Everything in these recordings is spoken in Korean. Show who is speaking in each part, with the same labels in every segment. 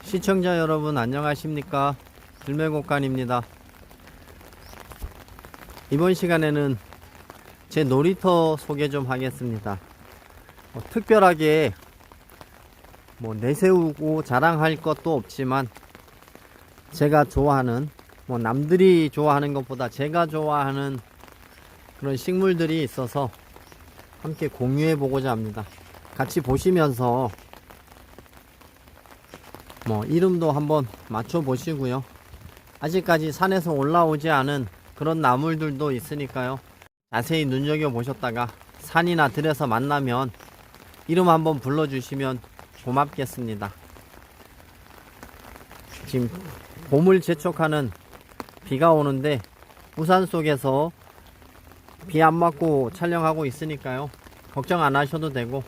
Speaker 1: 시청자 여러분 안녕하십니까? 들매곡간입니다. 이번 시간에는 제 놀이터 소개 좀 하겠습니다. 특별하게 내세우고 자랑할 것도 없지만 제가 좋아하는 남들이 좋아하는 것보다 제가 좋아하는 그런 식물들이 있어서 함께 공유해 보고자 합니다. 같이 보시면서 이름도 한번 맞춰 보시고요. 아직까지 산에서 올라오지 않은 그런 나물들도 있으니까요. 자세히 눈여겨 보셨다가 산이나 들에서 만나면 이름 한번 불러주시면 고맙겠습니다. 지금 봄을 재촉하는 비가 오는데 우산 속에서 비 안 맞고 촬영하고 있으니까요. 걱정 안 하셔도 되고,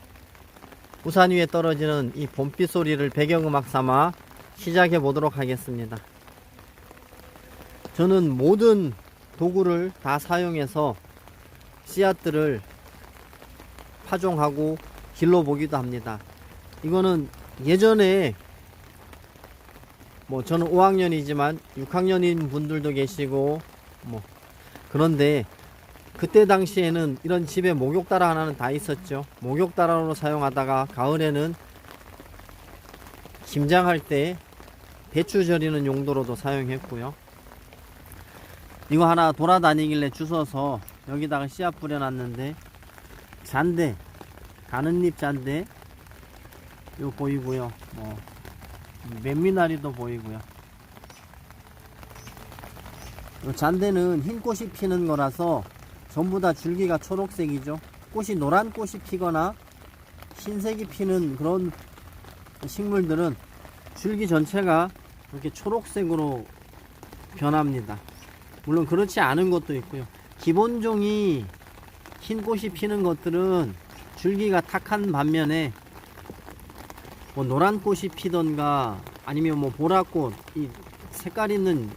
Speaker 1: 우산 위에 떨어지는 이 봄비 소리를 배경음악 삼아 시작해 보도록 하겠습니다. 저는 모든 도구를 다 사용해서 씨앗들을 파종하고 길러보기도 합니다. 이거는 예전에 저는 5학년이지만 6학년인 분들도 계시고 그런데 그때 당시에는 이런 집에 목욕다라 하나는 다 있었죠. 목욕다라로 사용하다가 가을에는 김장할 때 배추 절이는 용도로도 사용했고요. 이거 하나 돌아다니길래 주워서 여기다가 씨앗 뿌려놨는데, 잔대, 가는잎 잔대 이거 보이고요. 맨미나리도 보이고요. 이 잔대는 흰 꽃이 피는 거라서 전부 다 줄기가 초록색이죠. 꽃이 노란 꽃이 피거나 흰색이 피는 그런 식물들은 줄기 전체가 이렇게 초록색으로 변합니다. 물론 그렇지 않은 것도 있고요. 기본종이 흰 꽃이 피는 것들은 줄기가 탁한 반면에 노란 꽃이 피던가 아니면 보라꽃, 이 색깔 있는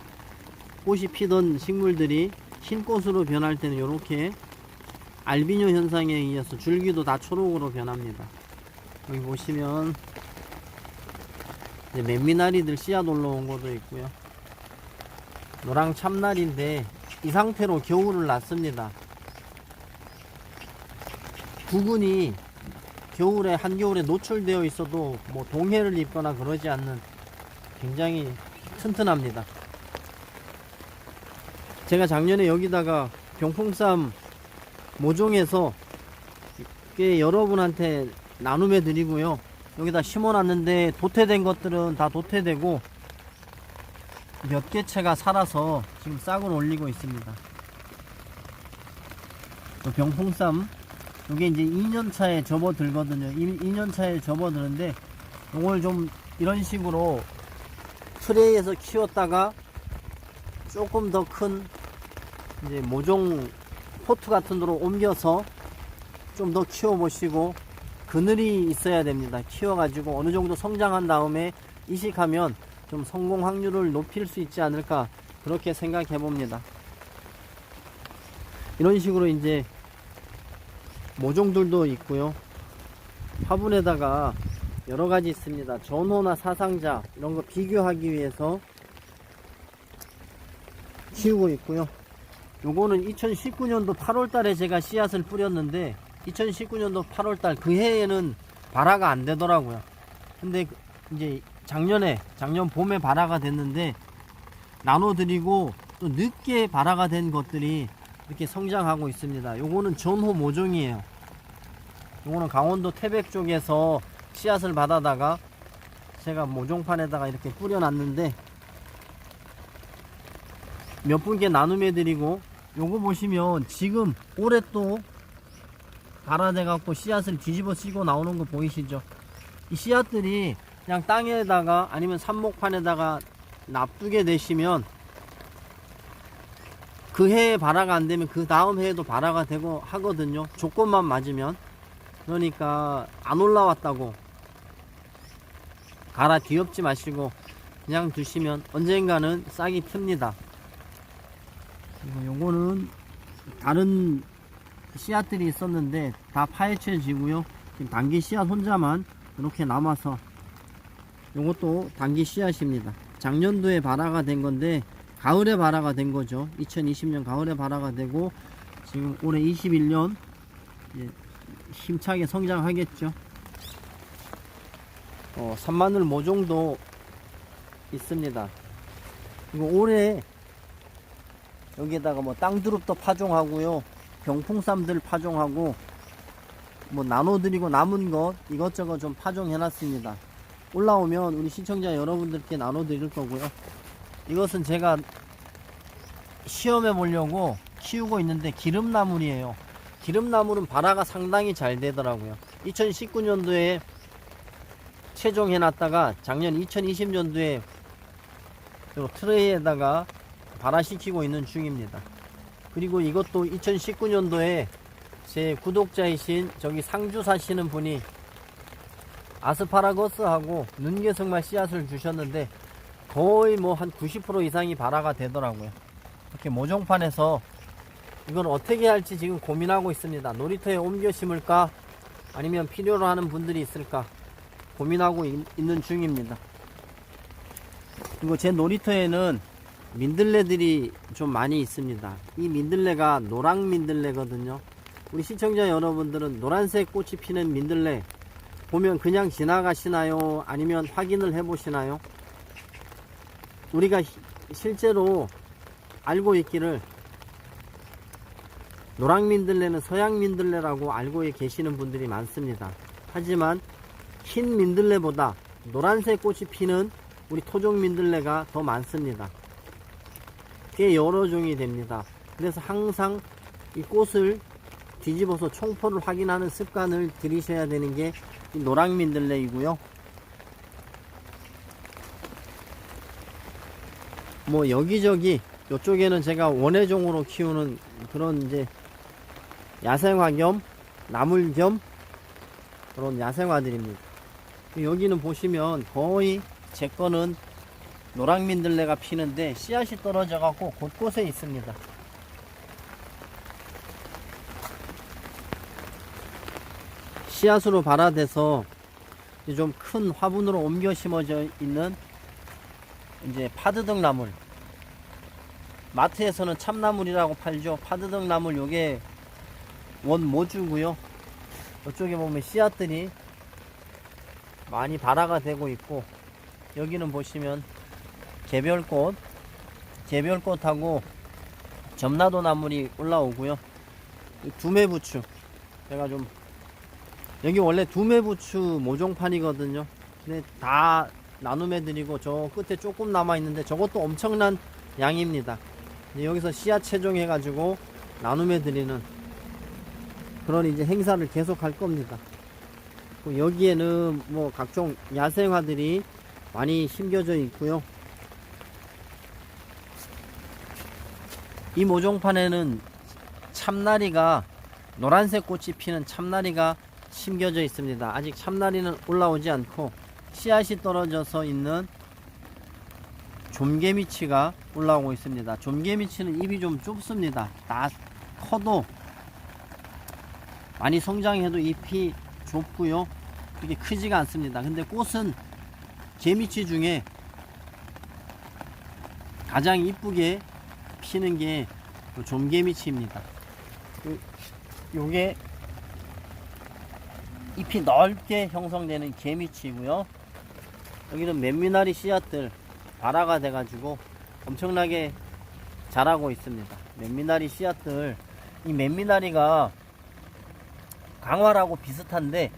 Speaker 1: 꽃이 피던 식물들이 흰 꽃으로 변할 때는 이렇게 알비뇨 현상에 의해서 줄기도 다 초록으로 변합니다. 여기 보시면 맨미나리들 씨앗 올라온 것도 있고요. 노랑 참나리인데 이 상태로 겨울을 났습니다. 부근이 겨울에 한겨울에 노출되어 있어도 동해를 입거나 그러지 않는 굉장히 튼튼합니다. 제가 작년에 여기다가 병풍쌈 모종해서 꽤 여러분한테 나눔해 드리고요. 여기다 심어 놨는데 도태된 것들은 다 도태되고 몇 개체가 살아서 지금 싹을 올리고 있습니다. 병풍쌈 이게 이제 2년차에 접어들거든요. 2년차에 접어드는데 이걸 좀 이런 식으로 트레이에서 키웠다가 조금 더 큰 이제 모종 포트 같은 데로 옮겨서 좀 더 키워 보시고, 그늘이 있어야 됩니다. 키워 가지고 어느 정도 성장한 다음에 이식하면 좀 성공 확률을 높일 수 있지 않을까, 그렇게 생각해 봅니다. 이런 식으로 이제 모종들도 있고요. 화분에다가 여러 가지 있습니다. 전호나 사상자 이런 거 비교하기 위해서 키우고 있고요. 요거는 2019년도 8월 달에 제가 씨앗을 뿌렸는데 2019년도 8월 달 그 해에는 발화가 안 되더라고요. 근데 이제 작년 봄에 발화가 됐는데 나눠드리고 또 늦게 발화가 된 것들이 이렇게 성장하고 있습니다. 요거는 전호 모종이에요. 요거는 강원도 태백 쪽에서 씨앗을 받아다가 제가 모종판에다가 이렇게 뿌려놨는데 몇 분께 나눔해드리고, 요거 보시면 지금 올해 또 발화돼 갖고 씨앗을 뒤집어 쓰고 나오는 거 보이시죠? 이 씨앗들이 그냥 땅에다가 아니면 삽목판에다가 놔두게 되시면 그 해에 발화가 안 되면 그 다음 해에도 발화가 되고 하거든요. 조건만 맞으면. 그러니까 안 올라왔다고 갈아 뒤엎지 마시고 그냥 두시면 언젠가는 싹이 틉니다. 그리고 요거는 다른 씨앗들이 있었는데 다 파헤쳐지고요. 지금 단기 씨앗 혼자만 이렇게 남아서 요것도 단기 씨앗입니다. 작년도에 발화가 된 건데 가을에 발화가 된 거죠. 2020년 가을에 발화가 되고 지금 올해 21년 힘차게 성장하겠죠. 산마늘 모종도 있습니다. 이거 올해 여기에다가 뭐 땅두릅도 파종하고요, 병풍쌈들 파종하고 뭐 나눠드리고 남은 것 이것저것 좀 파종해 놨습니다. 올라오면 우리 시청자 여러분들께 나눠드릴 거고요. 이것은 제가 시험해 보려고 키우고 있는데 기름나물이에요. 기름나물은 발화가 상당히 잘 되더라고요. 2019년도에 채종해 놨다가 작년 2020년도에 트레이에다가 발화시키고 있는 중입니다. 그리고 이것도 2019년도에 제 구독자이신 저기 상주 사시는 분이 아스파라거스하고 눈개성말 씨앗을 주셨는데 거의 뭐 한 90% 이상이 발화가 되더라고요. 이렇게 모종판에서 이건 어떻게 할지 지금 고민하고 있습니다. 놀이터에 옮겨 심을까 아니면 필요로 하는 분들이 있을까 고민하고 있는 중입니다. 그리고 제 놀이터에는 민들레들이 좀 많이 있습니다. 이 민들레가 노랑 민들레거든요. 우리 시청자 여러분들은 노란색 꽃이 피는 민들레 보면 그냥 지나가시나요? 아니면 확인을 해 보시나요? 우리가 실제로 알고 있기를 노랑 민들레는 서양 민들레라고 알고 계시는 분들이 많습니다. 하지만 흰 민들레보다 노란색 꽃이 피는 우리 토종 민들레가 더 많습니다. 꽤 여러 종이 됩니다. 그래서 항상 이 꽃을 뒤집어서 총포를 확인하는 습관을 들이셔야 되는 게 이 노랑 민들레이고요. 뭐 여기저기 이쪽에는 제가 원예종으로 키우는 그런 이제 야생화 겸 나물 겸 그런 야생화들입니다. 여기는 보시면 거의 제 거는 노랑 민들레가 피는데 씨앗이 떨어져 갖고 곳곳에 있습니다. 씨앗으로 발화돼서 좀 큰 화분으로 옮겨 심어져 있는 이제 파드덕 나물, 마트에서는 참나물이라고 팔죠. 파드덕 나물 요게 원모주고요. 이쪽에 보면 씨앗들이 많이 발화가 되고 있고, 여기는 보시면 개별꽃하고 점나도 나물이 올라오고요. 두매부추, 제가 좀 여기 원래 두매부추 모종판이거든요. 근데 다 나눔해 드리고 저 끝에 조금 남아 있는데 저것도 엄청난 양입니다. 여기서 씨앗 채종해 가지고 나눔해 드리는 그런 이제 행사를 계속 할 겁니다. 여기에는 뭐 각종 야생화들이 많이 심겨져 있고요. 이 모종판에는 참나리가, 노란색 꽃이 피는 참나리가 심겨져 있습니다. 아직 참나리는 올라오지 않고 씨앗이 떨어져서 있는 좀개미치가 올라오고 있습니다. 좀개미치는 입이 좀 좁습니다. 다 커도 많이 성장해도 잎이 좁고요, 그렇게 크지가 않습니다. 근데 꽃은 개미치 중에 가장 이쁘게 피는 게 좀개미치입니다. 요게 잎이 넓게 형성되는 개미치고요. 여기는 맨미나리 씨앗들 발화가 돼가지고 엄청나게 자라고 있습니다. 맨미나리 씨앗들, 이 맨미나리가 강활하고 비슷한데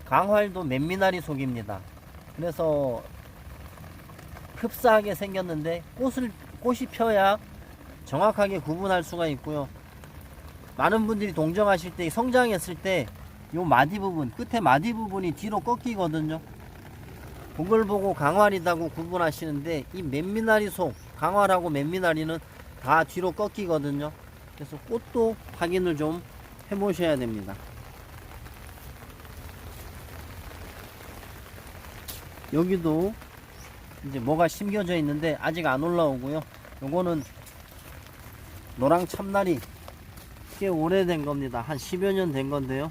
Speaker 1: 강활도 맨미나리 속입니다. 그래서 흡사하게 생겼는데 꽃이 펴야 정확하게 구분할 수가 있고요. 많은 분들이 동정하실 때, 성장했을 때 요 마디 부분, 끝에 마디 부분이 뒤로 꺾이거든요. 그걸 보고 강활이다고 구분하시는데, 이 맨미나리 속, 강활하고 맨미나리는 다 뒤로 꺾이거든요. 그래서 꽃도 확인을 좀 해보셔야 됩니다. 여기도 이제 뭐가 심겨져 있는데 아직 안 올라오고요. 요거는 노랑 참나리, 꽤 오래된 겁니다. 한 10여 년 된 건데요.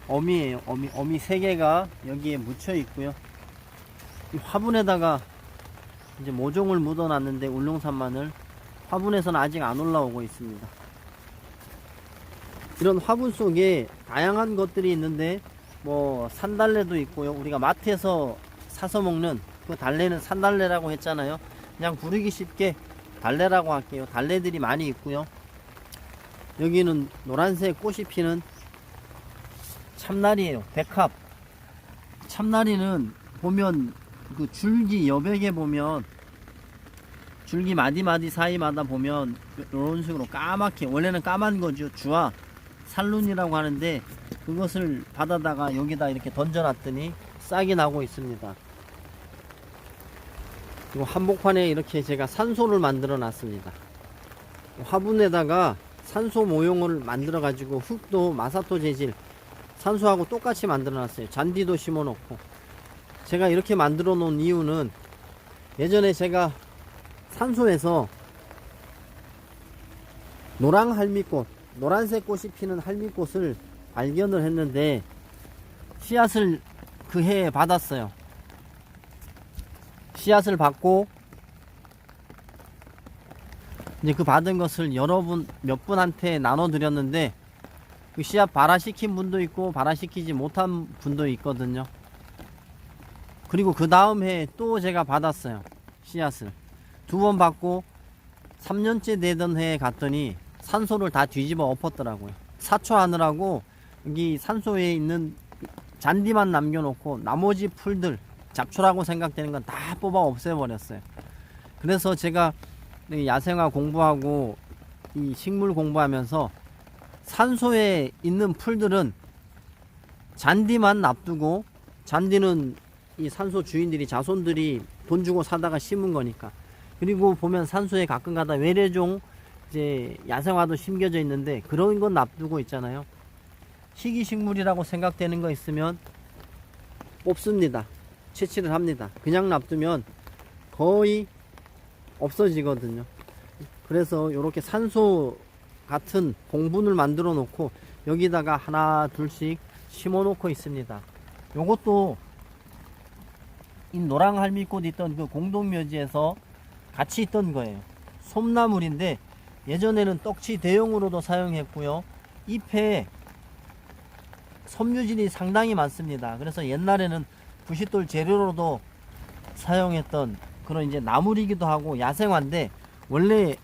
Speaker 1: 어미예요. 어미 3개가 여기에 묻혀 있고요. 이 화분에다가 이제 모종을 묻어 놨는데 울릉산 마늘 화분에서는 아직 안 올라오고 있습니다. 이런 화분 속에 다양한 것들이 있는데 뭐 산달래도 있고요. 우리가 마트에서 사서 먹는 그 달래는 산달래라고 했잖아요. 그냥 부르기 쉽게 달래라고 할게요. 달래들이 많이 있고요. 여기는 노란색 꽃이 피는 참나리예요. 백합. 참나리는 보면 그 줄기 여백에 보면 줄기 마디마디 사이마다 보면 이런 식으로 까맣게, 원래는 까만 거죠. 주화 살룬이라고 하는데 그것을 받아다가 여기다 이렇게 던져놨더니 싹이 나고 있습니다. 그리고 한복판에 이렇게 제가 산소를 만들어 놨습니다. 화분에다가 산소 모형을 만들어 가지고 흙도 마사토 재질 산소하고 똑같이 만들어 놨어요. 잔디도 심어 놓고. 제가 이렇게 만들어 놓은 이유는 예전에 제가 산소에서 노랑 할미꽃, 노란색 꽃이 피는 할미꽃을 발견을 했는데 씨앗을 그 해에 받았어요. 씨앗을 받고 이제 그 받은 것을 몇 분한테 나눠 드렸는데 그 씨앗 발화시킨 분도 있고 발화시키지 못한 분도 있거든요. 그리고 그 다음 해에 또 제가 받았어요. 씨앗을 2번 받고 3년째 되던 해에 갔더니 산소를 다 뒤집어 엎었더라고요. 사초하느라고 여기 산소에 있는 잔디만 남겨놓고 나머지 풀들 잡초라고 생각되는 건 다 뽑아 없애버렸어요. 그래서 제가 야생화 공부하고 이 식물 공부하면서 산소에 있는 풀들은 잔디만 놔두고, 잔디는 이 산소 주인들이 자손들이 돈 주고 사다가 심은 거니까. 그리고 보면 산소에 가끔가다 외래종 이제 야생화도 심겨져 있는데 그런 건 놔두고 있잖아요. 희귀식물이라고 생각되는 거 있으면 뽑습니다. 채취를 합니다. 그냥 놔두면 거의 없어지거든요. 그래서 이렇게 산소 같은 공분을 만들어 놓고 여기다가 하나 둘씩 심어 놓고 있습니다. 요것도 이 노랑 할미꽃 있던 그 공동묘지에서 같이 있던 거예요. 솜나물인데 예전에는 떡치 대용으로도 사용했고요. 잎에 섬유질이 상당히 많습니다. 그래서 옛날에는 부싯돌 재료로도 사용했던 그런 이제 나물이기도 하고 야생화인데, 원래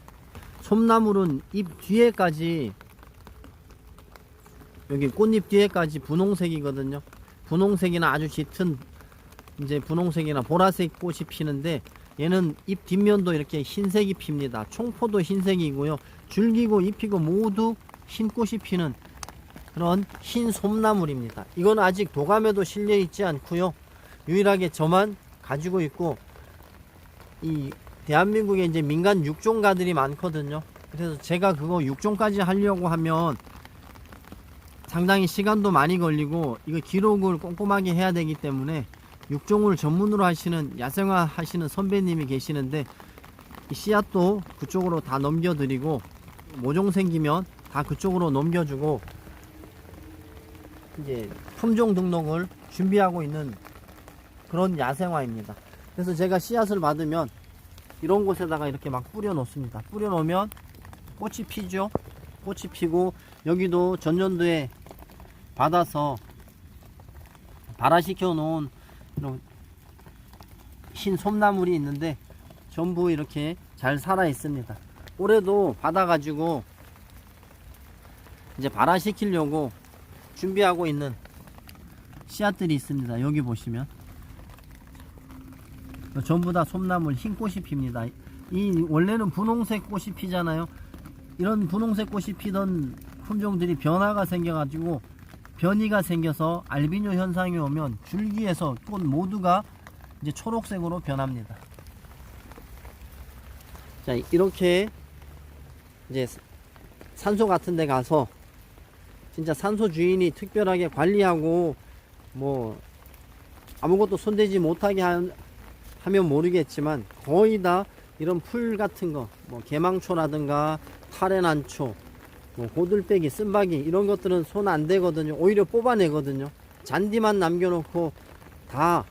Speaker 1: 솜나물은 잎 뒤에까지, 여기 꽃잎 뒤에까지 분홍색이거든요. 분홍색이나 아주 짙은 이제 분홍색이나 보라색 꽃이 피는데 얘는 잎 뒷면도 이렇게 흰색이 핍니다. 총포도 흰색이고요. 줄기고 잎이고 모두 흰 꽃이 피는 그런 흰 솜나물입니다. 이건 아직 도감에도 실려 있지 않고요. 유일하게 저만 가지고 있고, 이 대한민국에 이제 민간 육종가들이 많거든요. 그래서 제가 그거 육종까지 하려고 하면 상당히 시간도 많이 걸리고 이거 기록을 꼼꼼하게 해야 되기 때문에 육종을 전문으로 하시는 야생화 하시는 선배님이 계시는데 이 씨앗도 그쪽으로 다 넘겨드리고 모종 생기면 다 그쪽으로 넘겨주고 이제 품종 등록을 준비하고 있는 그런 야생화입니다. 그래서 제가 씨앗을 받으면 이런 곳에다가 이렇게 막 뿌려 놓습니다. 뿌려 놓으면 꽃이 피죠. 꽃이 피고 여기도 전년도에 받아서 발화시켜 놓은 이런 흰 솜나물이 있는데 전부 이렇게 잘 살아 있습니다. 올해도 받아 가지고 이제 발화시키려고 준비하고 있는 씨앗들이 있습니다. 여기 보시면 전부 다 솜나물 흰 꽃이 핍니다. 이 원래는 분홍색 꽃이 피잖아요. 이런 분홍색 꽃이 피던 품종들이 변화가 생겨가지고 변이가 생겨서 알비뇨 현상이 오면 줄기에서 꽃 모두가 이제 초록색으로 변합니다. 자, 이렇게 이제 산소 같은 데 가서 진짜 산소 주인이 특별하게 관리하고 뭐 아무것도 손대지 못하게 하면 모르겠지만 거의 다 이런 풀 같은 거, 뭐 개망초라든가 타레난초, 뭐 고들빼기, 쓴바기 이런 것들은 손 안 대거든요. 오히려 뽑아내거든요. 잔디만 남겨놓고 다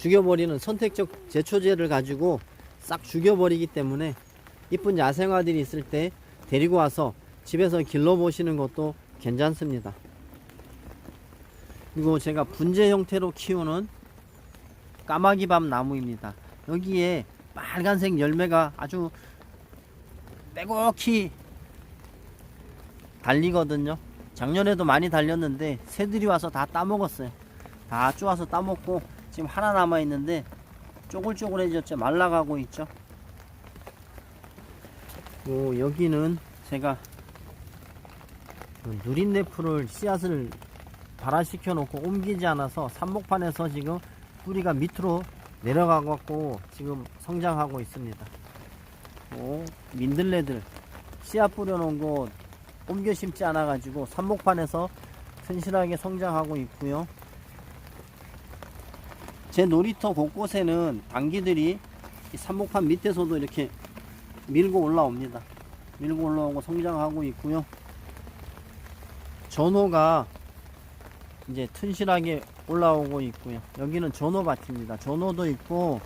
Speaker 1: 죽여버리는 선택적 제초제를 가지고 싹 죽여버리기 때문에 이쁜 야생화들이 있을 때 데리고 와서 집에서 길러보시는 것도 괜찮습니다. 그리고 제가 분재 형태로 키우는 까마귀밤 나무입니다. 여기에 빨간색 열매가 아주 빼곡히 달리거든요. 작년에도 많이 달렸는데 새들이 와서 다 따먹었어요. 다 쪼아서 따먹고 지금 하나 남아 있는데 쪼글쪼글해졌죠. 말라가고 있죠. 여기는 제가 누린내 풀을 씨앗을 발화시켜 놓고 옮기지 않아서 삽목판에서 지금 뿌리가 밑으로 내려가 갖고 지금 성장하고 있습니다. 민들레들 씨앗 뿌려 놓은 거 옮겨 심지 않아 가지고 삽목판에서 튼실하게 성장하고 있고요. 제 놀이터 곳곳에는 당기들이 이 삽목판 밑에서도 이렇게 밀고 올라옵니다. 밀고 올라오고 성장하고 있고요. 전호가 이제 튼실하게 올라오고 있고요. 여기는 전호밭입니다. 전호도 있고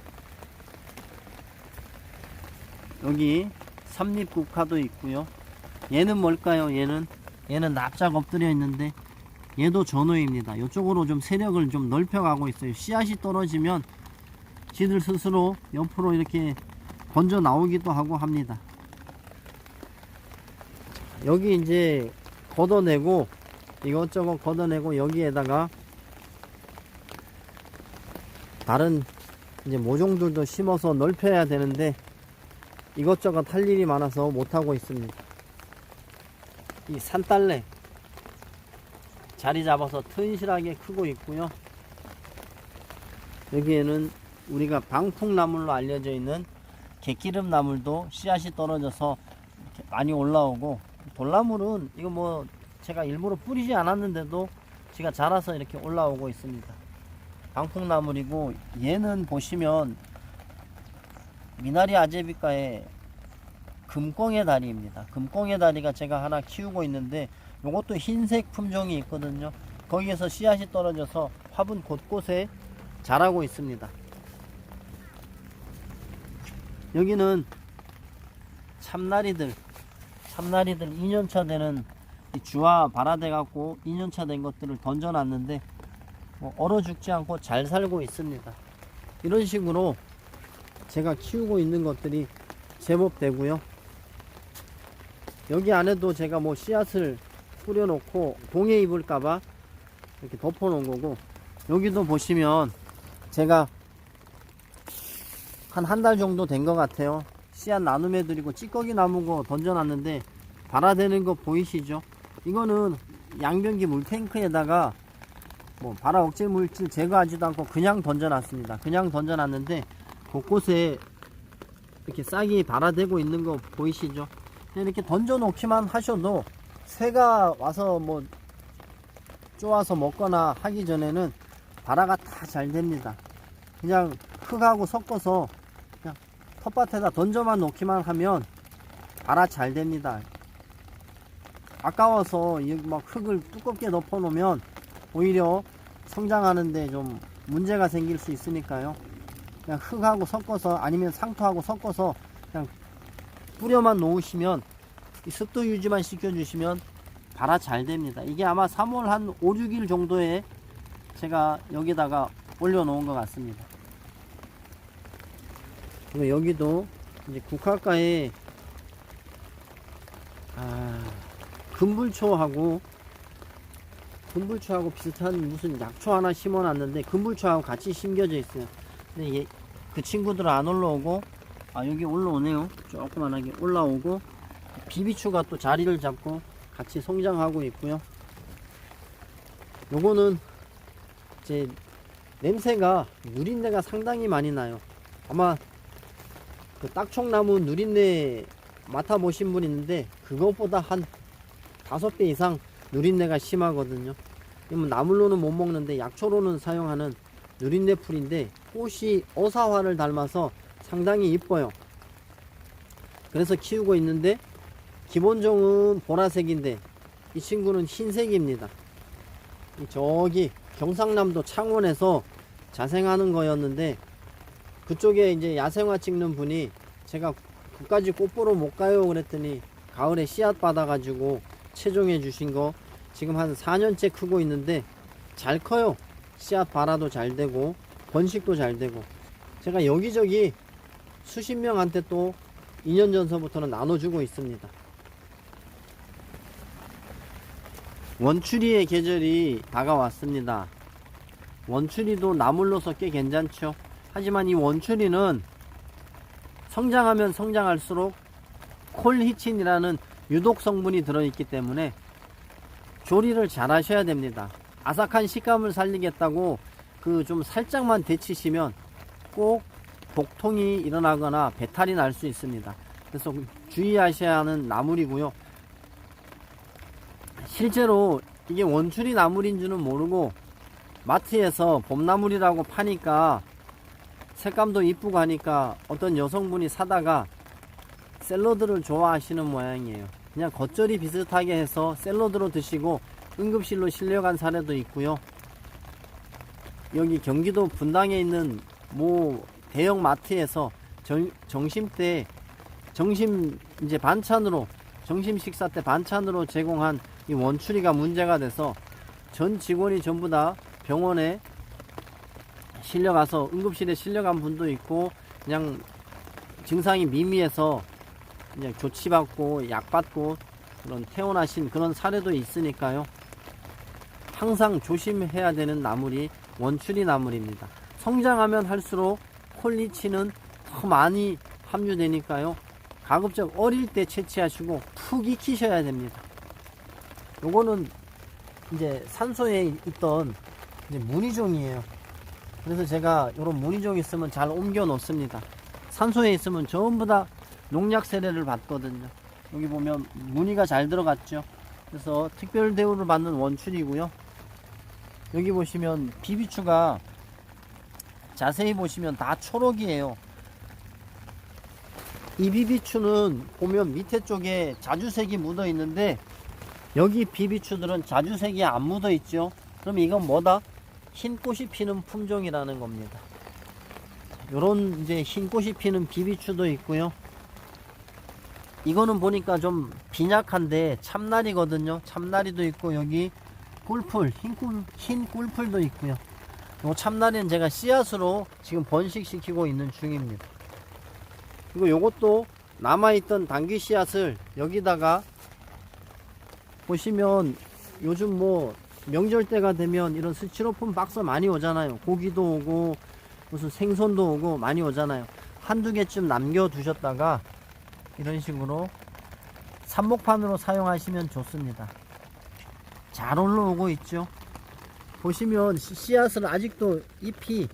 Speaker 1: 여기 삼립국화도 있고요. 얘는 뭘까요? 얘는 납작 엎드려 있는데 얘도 전호입니다. 이쪽으로 좀 세력을 좀 넓혀 가고 있어요. 씨앗이 떨어지면 지들 스스로 옆으로 이렇게 번져 나오기도 하고 합니다. 여기 이제 걷어내고 이것저것 걷어내고 여기에다가 다른 이제 모종들도 심어서 넓혀야 되는데 이것저것 할 일이 많아서 못하고 있습니다. 이 산딸래 자리 잡아서 튼실하게 크고 있고요. 여기에는 우리가 방풍나물로 알려져 있는 갯기름 나물도 씨앗이 떨어져서 이렇게 많이 올라오고, 돌나물은 이거 뭐 제가 일부러 뿌리지 않았는데도 제가 자라서 이렇게 올라오고 있습니다. 방풍나물이고, 얘는 보시면 미나리 아제비과의 금꽁의 다리입니다. 금꽁의 다리가 제가 하나 키우고 있는데 요것도 흰색 품종이 있거든요. 거기에서 씨앗이 떨어져서 화분 곳곳에 자라고 있습니다. 여기는 참나리들 2년차 되는 주화 발화돼 갖고 2년차 된 것들을 던져놨는데 뭐 얼어 죽지 않고 잘 살고 있습니다. 이런 식으로 제가 키우고 있는 것들이 제법 되고요. 여기 안에도 제가 뭐 씨앗을 뿌려놓고 동해 입을까봐 이렇게 덮어놓은 거고, 여기도 보시면 제가 한 달 정도 된 것 같아요. 씨앗 나눔해드리고 찌꺼기 나무고 던져놨는데 발화되는 거 보이시죠? 이거는 양변기 물탱크에다가 뭐 발화 억제 물질 제거하지도 않고 그냥 던져놨습니다. 그냥 던져놨는데 곳곳에 이렇게 싹이 발화되고 있는 거 보이시죠? 이렇게 던져 놓기만 하셔도 새가 와서 뭐 쪼아서 먹거나 하기 전에는 발화가 다 잘 됩니다. 그냥 흙하고 섞어서 그냥 텃밭에다 던져만 놓기만 하면 발화 잘 됩니다. 아까워서 막 흙을 두껍게 덮어 놓으면 오히려 성장하는데 좀 문제가 생길 수 있으니까요. 그냥 흙하고 섞어서, 아니면 상토하고 섞어서 그냥 뿌려만 놓으시면, 이 습도 유지만 시켜주시면 발화 잘 됩니다. 이게 아마 3월 한 5, 6일 정도에 제가 여기다가 올려놓은 것 같습니다. 그리고 여기도 이제 국화가에 금불초하고 비슷한 무슨 약초 하나 심어놨는데 금불초하고 같이 심겨져 있어요. 근데 그 친구들은 안 올라오고, 여기 올라오네요. 조그만하게 올라오고, 비비추가 또 자리를 잡고 같이 성장하고 있고요. 요거는 이제 냄새가, 누린내가 상당히 많이 나요. 아마 그 딱총나무 누린내 맡아보신 분 있는데 그것보다 한 5배 이상 누린내가 심하거든요. 나물로는 못 먹는데 약초로는 사용하는 누린내 풀인데 꽃이 어사화를 닮아서 상당히 이뻐요. 그래서 키우고 있는데 기본종은 보라색인데 이 친구는 흰색입니다. 저기 경상남도 창원에서 자생하는 거였는데, 그쪽에 이제 야생화 찍는 분이 제가 그까지 꽃 보러 못 가요 그랬더니 가을에 씨앗 받아가지고 채종해 주신 거 지금 한 4년째 크고 있는데 잘 커요. 씨앗 발화도 잘 되고 번식도 잘 되고, 제가 여기저기 수십 명한테 또 2년 전서부터는 나눠주고 있습니다. 원추리의 계절이 다가왔습니다. 원추리도 나물로서 꽤 괜찮죠. 하지만 이 원추리는 성장하면 성장할수록 콜히친이라는 유독 성분이 들어있기 때문에 조리를 잘 하셔야 됩니다. 아삭한 식감을 살리겠다고 그 좀 살짝만 데치시면 꼭 복통이 일어나거나 배탈이 날 수 있습니다. 그래서 주의하셔야 하는 나물이고요. 실제로 이게 원추리 나물인 줄은 모르고 마트에서 봄나물이라고 파니까 색감도 이쁘고 하니까 어떤 여성분이 사다가 샐러드를 좋아하시는 모양이에요. 그냥 겉절이 비슷하게 해서 샐러드로 드시고 응급실로 실려간 사례도 있고요. 여기 경기도 분당에 있는 모 대형 마트에서 점심 이제 반찬으로, 점심 식사 때 반찬으로 제공한 이 원추리가 문제가 돼서 전 직원이 전부 다 병원에 실려가서 응급실에 실려간 분도 있고, 그냥 증상이 미미해서 그냥 조치받고 약받고 그런 퇴원하신 그런 사례도 있으니까요. 항상 조심해야 되는 나물이 원추리 나물입니다. 성장하면 할수록 콜리치는 더 많이 함유되니까요. 가급적 어릴 때 채취하시고 푹 익히셔야 됩니다. 요거는 이제 산소에 있던 이제 무늬종이에요. 그래서 제가 요런 무늬종 있으면 잘 옮겨 놓습니다. 산소에 있으면 전부 다 농약 세례를 받거든요. 여기 보면 무늬가 잘 들어갔죠. 그래서 특별 대우를 받는 원추리고요. 여기 보시면 비비추가 자세히 보시면 다 초록이에요. 이 비비추는 보면 밑에 쪽에 자주색이 묻어 있는데 여기 비비추들은 자주색이 안 묻어 있죠. 그럼 이건 뭐다? 흰 꽃이 피는 품종이라는 겁니다. 요런 이제 흰 꽃이 피는 비비추도 있고요. 이거는 보니까 좀 빈약한데 참나리거든요. 참나리도 있고, 여기 꿀풀, 흰 꿀풀도 있고요. 요 참나리는 제가 씨앗으로 지금 번식시키고 있는 중입니다. 그리고 요것도 남아있던 당귀 씨앗을 여기다가 보시면 요즘 뭐 명절 때가 되면 이런 스티로폼 박스 많이 오잖아요. 고기도 오고 무슨 생선도 오고 많이 오잖아요. 한두 개쯤 남겨 두셨다가 이런 식으로 삽목판으로 사용하시면 좋습니다. 잘 올라오고 있죠. 보시면 씨앗을 아직도 잎이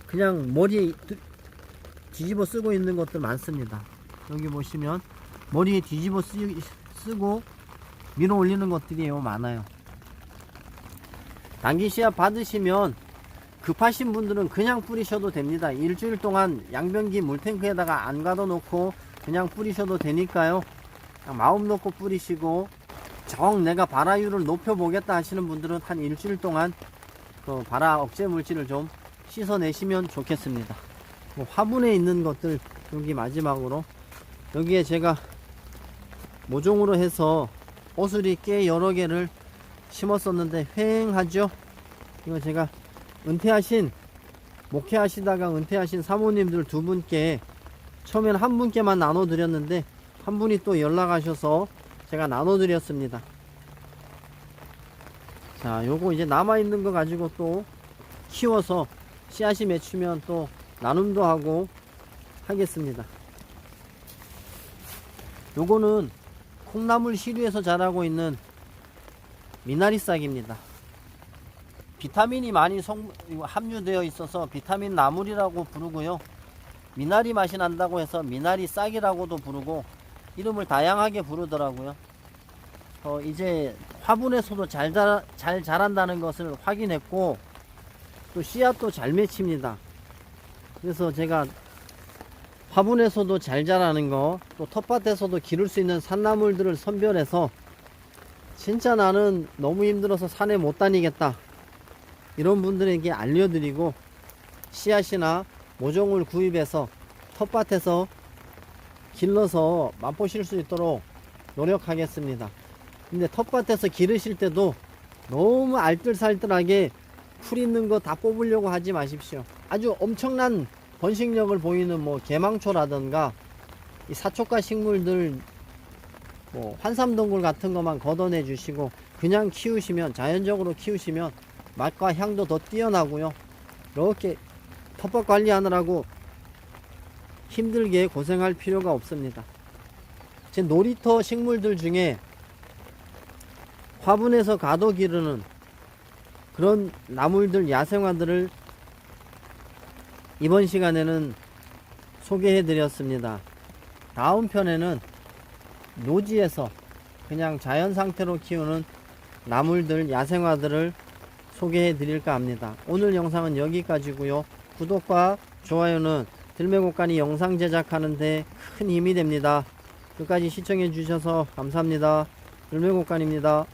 Speaker 1: 그냥 머리에 뒤집어 쓰고 있는 것들 많습니다. 여기 보시면 머리에 뒤집어 쓰고 밀어 올리는 것들이에요. 많아요. 당귀 씨앗 받으시면 급하신 분들은 그냥 뿌리셔도 됩니다. 일주일 동안 양변기 물탱크에다가 안 가둬 놓고 그냥 뿌리셔도 되니까요. 마음 놓고 뿌리시고, 정 내가 발화율을 높여 보겠다 하시는 분들은 한 일주일 동안 그 발화 억제 물질을 좀 씻어내시면 좋겠습니다. 뭐 화분에 있는 것들 여기 마지막으로, 여기에 제가 모종으로 해서 오수리 꽤 여러 개를 심었었는데 휑하죠. 이거 제가 목회하시다가 은퇴하신 사모님들 두 분께 처음에는 한 분께만 나눠 드렸는데 한 분이 또 연락하셔서 제가 나눠 드렸습니다. 자, 요거 이제 남아있는 거 가지고 또 키워서 씨앗이 맺히면 또 나눔도 하고 하겠습니다. 요거는 콩나물 시루에서 자라고 있는 미나리 싹입니다. 비타민이 많이 함유되어 있어서 비타민 나물이라고 부르고요. 미나리 맛이 난다고 해서 미나리 싹이라고도 부르고 이름을 다양하게 부르더라고요. 이제 화분에서도 잘 자란다는 것을 확인했고, 또 씨앗도 잘 맺힙니다. 그래서 제가 화분에서도 잘 자라는 거, 또 텃밭에서도 기를 수 있는 산나물들을 선별해서 진짜 나는 너무 힘들어서 산에 못 다니겠다 이런 분들에게 알려드리고, 씨앗이나 모종을 구입해서 텃밭에서 길러서 맛보실 수 있도록 노력하겠습니다. 근데 텃밭에서 기르실 때도 너무 알뜰살뜰하게 풀 있는 거 다 뽑으려고 하지 마십시오. 아주 엄청난 번식력을 보이는 뭐 개망초라든가 이 사초가 식물들 뭐 환삼동굴 같은 것만 걷어내 주시고 그냥 키우시면, 자연적으로 키우시면 맛과 향도 더 뛰어나고요. 이렇게 텃밭 관리하느라고 힘들게 고생할 필요가 없습니다. 제 놀이터 식물들 중에 화분에서 가둬 기르는 그런 나물들, 야생화들을 이번 시간에는 소개해 드렸습니다. 다음 편에는 노지에서 그냥 자연 상태로 키우는 나물들, 야생화들을 소개해 드릴까 합니다. 오늘 영상은 여기까지고요. 구독과 좋아요는 들매곡간이 영상 제작하는데 큰 힘이 됩니다. 끝까지 시청해 주셔서 감사합니다. 들매곡간입니다.